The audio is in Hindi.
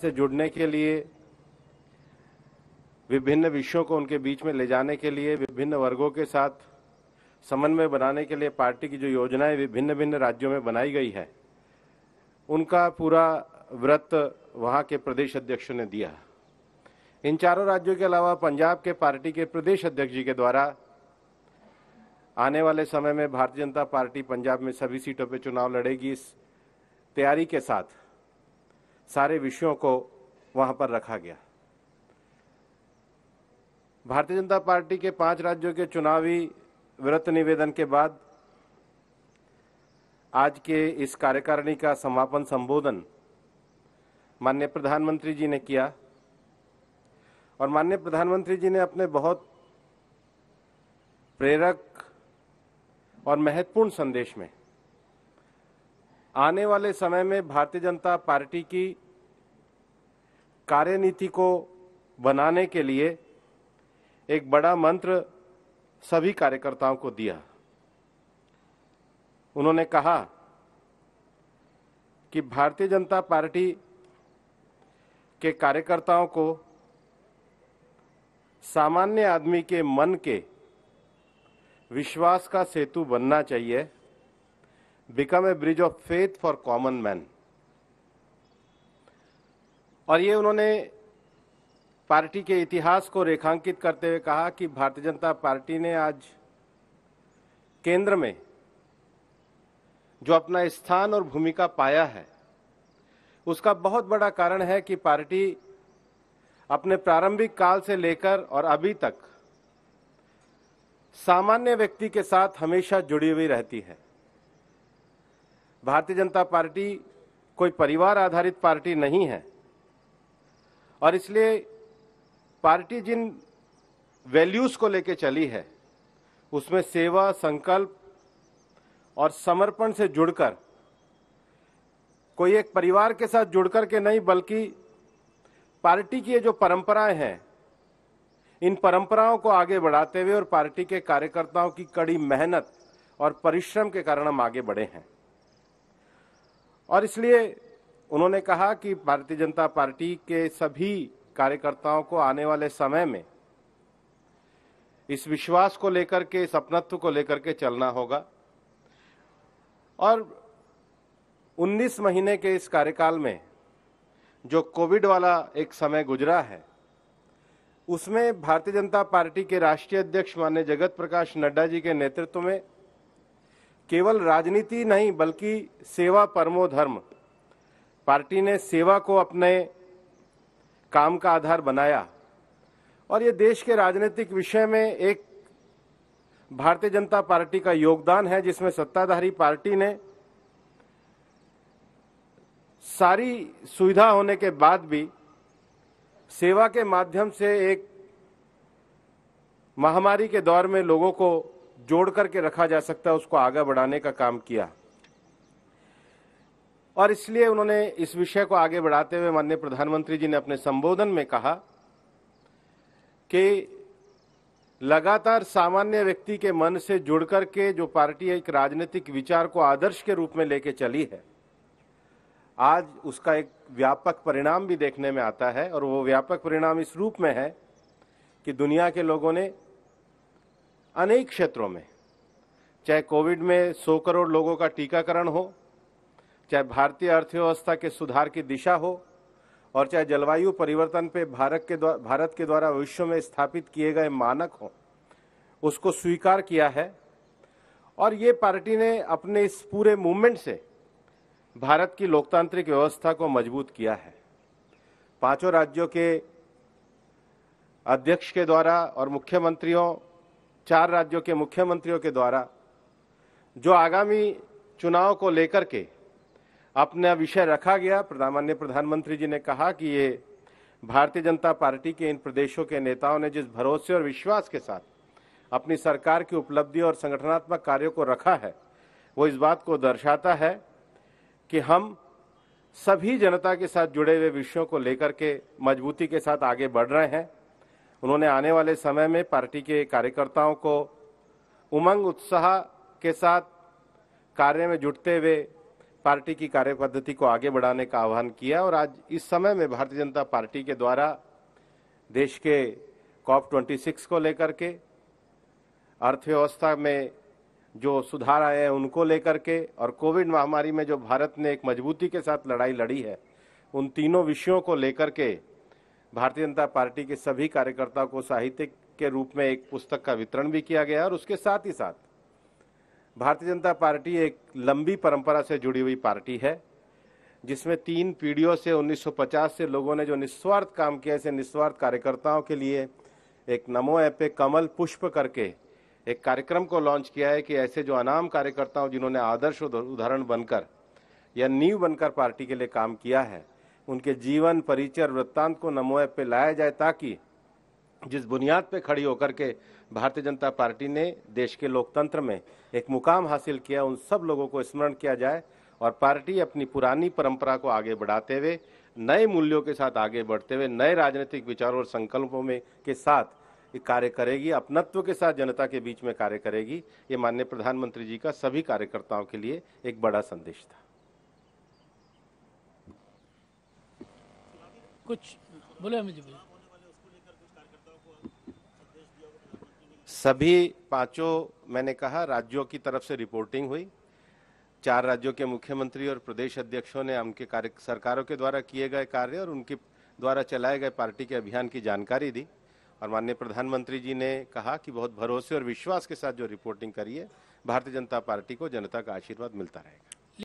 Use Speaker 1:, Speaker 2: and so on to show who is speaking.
Speaker 1: से जुड़ने के लिए, विभिन्न विषयों को उनके बीच में ले जाने के लिए, विभिन्न वर्गों के साथ समन्वय बनाने के लिए पार्टी की जो योजनाएं विभिन्न भिन्न राज्यों में बनाई गई है, उनका पूरा व्रत वहां के प्रदेश अध्यक्षों ने दिया। इन चारों राज्यों के अलावा पंजाब के पार्टी के प्रदेश अध्यक्ष जी के द्वारा आने वाले समय में भारतीय जनता पार्टी पंजाब में सभी सीटों पर चुनाव लड़ेगी, इस तैयारी के साथ सारे विषयों को वहां पर रखा गया। भारतीय जनता पार्टी के 5 राज्यों के चुनावी व्रत निवेदन के बाद आज के इस कार्यकारिणी का समापन संबोधन माननीय प्रधानमंत्री जी ने किया और माननीय प्रधानमंत्री जी ने अपने बहुत प्रेरक और महत्वपूर्ण संदेश में आने वाले समय में भारतीय जनता पार्टी की कार्यनीति को बनाने के लिए एक बड़ा मंत्र सभी कार्यकर्ताओं को दिया। उन्होंने कहा कि भारतीय जनता पार्टी के कार्यकर्ताओं को सामान्य आदमी के मन के विश्वास का सेतु बनना चाहिए, become a bridge of faith for common man. और ये उन्होंने पार्टी के इतिहास को रेखांकित करते हुए कहा कि भारतीय जनता पार्टी ने आज केंद्र में जो अपना स्थान और भूमिका पाया है, उसका बहुत बड़ा कारण है कि पार्टी अपने प्रारंभिक काल से लेकर और अभी तक सामान्य व्यक्ति के साथ हमेशा जुड़ी हुई रहती है। भारतीय जनता पार्टी कोई परिवार आधारित पार्टी नहीं है और इसलिए पार्टी जिन वैल्यूज को लेकर चली है उसमें सेवा, संकल्प और समर्पण से जुड़कर, कोई एक परिवार के साथ जुड़कर के नहीं, बल्कि पार्टी की ये जो परंपराएं हैं, इन परंपराओं को आगे बढ़ाते हुए और पार्टी के कार्यकर्ताओं की कड़ी मेहनत और परिश्रम के कारण हम आगे बढ़े हैं। और इसलिए उन्होंने कहा कि भारतीय जनता पार्टी के सभी कार्यकर्ताओं को आने वाले समय में इस विश्वास को लेकर के, इस अपनत्व को लेकर के चलना होगा। और 19 महीने के इस कार्यकाल में जो कोविड वाला एक समय गुजरा है, उसमें भारतीय जनता पार्टी के राष्ट्रीय अध्यक्ष माननीय जगत प्रकाश नड्डा जी के नेतृत्व में केवल राजनीति नहीं बल्कि सेवा परमो धर्म, पार्टी ने सेवा को अपने काम का आधार बनाया। और ये देश के राजनीतिक विषय में एक भारतीय जनता पार्टी का योगदान है, जिसमें सत्ताधारी पार्टी ने सारी सुविधा होने के बाद भी सेवा के माध्यम से एक महामारी के दौर में लोगों को जोड़ करके रखा जा सकता है, उसको आगे बढ़ाने का काम किया। और इसलिए उन्होंने इस विषय को आगे बढ़ाते हुए माननीय प्रधानमंत्री जी ने अपने संबोधन में कहा कि लगातार सामान्य व्यक्ति के मन से जुड़कर के जो पार्टी एक राजनीतिक विचार को आदर्श के रूप में लेके चली है, आज उसका एक व्यापक परिणाम भी देखने में आता है। और वो व्यापक परिणाम इस रूप में है कि दुनिया के लोगों ने अनेक क्षेत्रों में, चाहे कोविड में 100 करोड़ लोगों का टीकाकरण हो, चाहे भारतीय अर्थव्यवस्था के सुधार की दिशा हो, और चाहे जलवायु परिवर्तन पे भारत के द्वारा विश्व में स्थापित किए गए मानक हो, उसको स्वीकार किया है। और ये पार्टी ने अपने इस पूरे मूवमेंट से भारत की लोकतांत्रिक व्यवस्था को मजबूत किया है। 5 राज्यों के अध्यक्ष के द्वारा और मुख्यमंत्रियों, 4 राज्यों के मुख्यमंत्रियों के द्वारा जो आगामी चुनाव को लेकर के अपना विषय रखा गया, माननीय प्रधानमंत्री जी ने कहा कि ये भारतीय जनता पार्टी के इन प्रदेशों के नेताओं ने जिस भरोसे और विश्वास के साथ अपनी सरकार की उपलब्धि और संगठनात्मक कार्यों को रखा है, वो इस बात को दर्शाता है कि हम सभी जनता के साथ जुड़े हुए विषयों को लेकर के मजबूती के साथ आगे बढ़ रहे हैं। उन्होंने आने वाले समय में पार्टी के कार्यकर्ताओं को उमंग उत्साह के साथ कार्य में जुटते हुए पार्टी की कार्यपद्धति को आगे बढ़ाने का आह्वान किया। और आज इस समय में भारतीय जनता पार्टी के द्वारा देश के COP26 को लेकर के, अर्थव्यवस्था में जो सुधार आए हैं उनको लेकर के, और कोविड महामारी में जो भारत ने एक मजबूती के साथ लड़ाई लड़ी है, उन तीनों विषयों को लेकर के भारतीय जनता पार्टी के सभी कार्यकर्ताओं को साहित्य के रूप में एक पुस्तक का वितरण भी किया गया। और उसके साथ ही साथ भारतीय जनता पार्टी एक लंबी परंपरा से जुड़ी हुई पार्टी है, जिसमें 3 पीढ़ियों से 1950 से लोगों ने जो निस्वार्थ काम किया, ऐसे निस्वार्थ कार्यकर्ताओं के लिए एक नमो ऐप पे कमल पुष्प करके एक कार्यक्रम को लॉन्च किया है कि ऐसे जो अनाम कार्यकर्ताओं जिन्होंने आदर्श उदाहरण बनकर या नींव बनकर पार्टी के लिए काम किया है, उनके जीवन परिचय वृत्तांत को नमो ऐप पे लाया जाए, ताकि जिस बुनियाद पे खड़ी होकर के भारतीय जनता पार्टी ने देश के लोकतंत्र में एक मुकाम हासिल किया, उन सब लोगों को स्मरण किया जाए और पार्टी अपनी पुरानी परंपरा को आगे बढ़ाते हुए, नए मूल्यों के साथ आगे बढ़ते हुए, नए राजनीतिक विचारों और संकल्पों में के साथ कार्य करेगी, अपनत्व के साथ जनता के बीच में कार्य करेगी। ये माननीय प्रधानमंत्री जी का सभी कार्यकर्ताओं के लिए एक बड़ा संदेश था।
Speaker 2: कुछ बोले अमित जी।
Speaker 1: सभी 5 मैंने कहा राज्यों की तरफ से रिपोर्टिंग हुई। 4 राज्यों के मुख्यमंत्री और प्रदेश अध्यक्षों ने उनके सरकारों के द्वारा किए गए कार्य और उनके द्वारा चलाए गए पार्टी के अभियान की जानकारी दी। और माननीय प्रधानमंत्री जी ने कहा कि बहुत भरोसे और विश्वास के साथ जो रिपोर्टिंग करी है, भारतीय जनता पार्टी को जनता का आशीर्वाद मिलता रहेगा।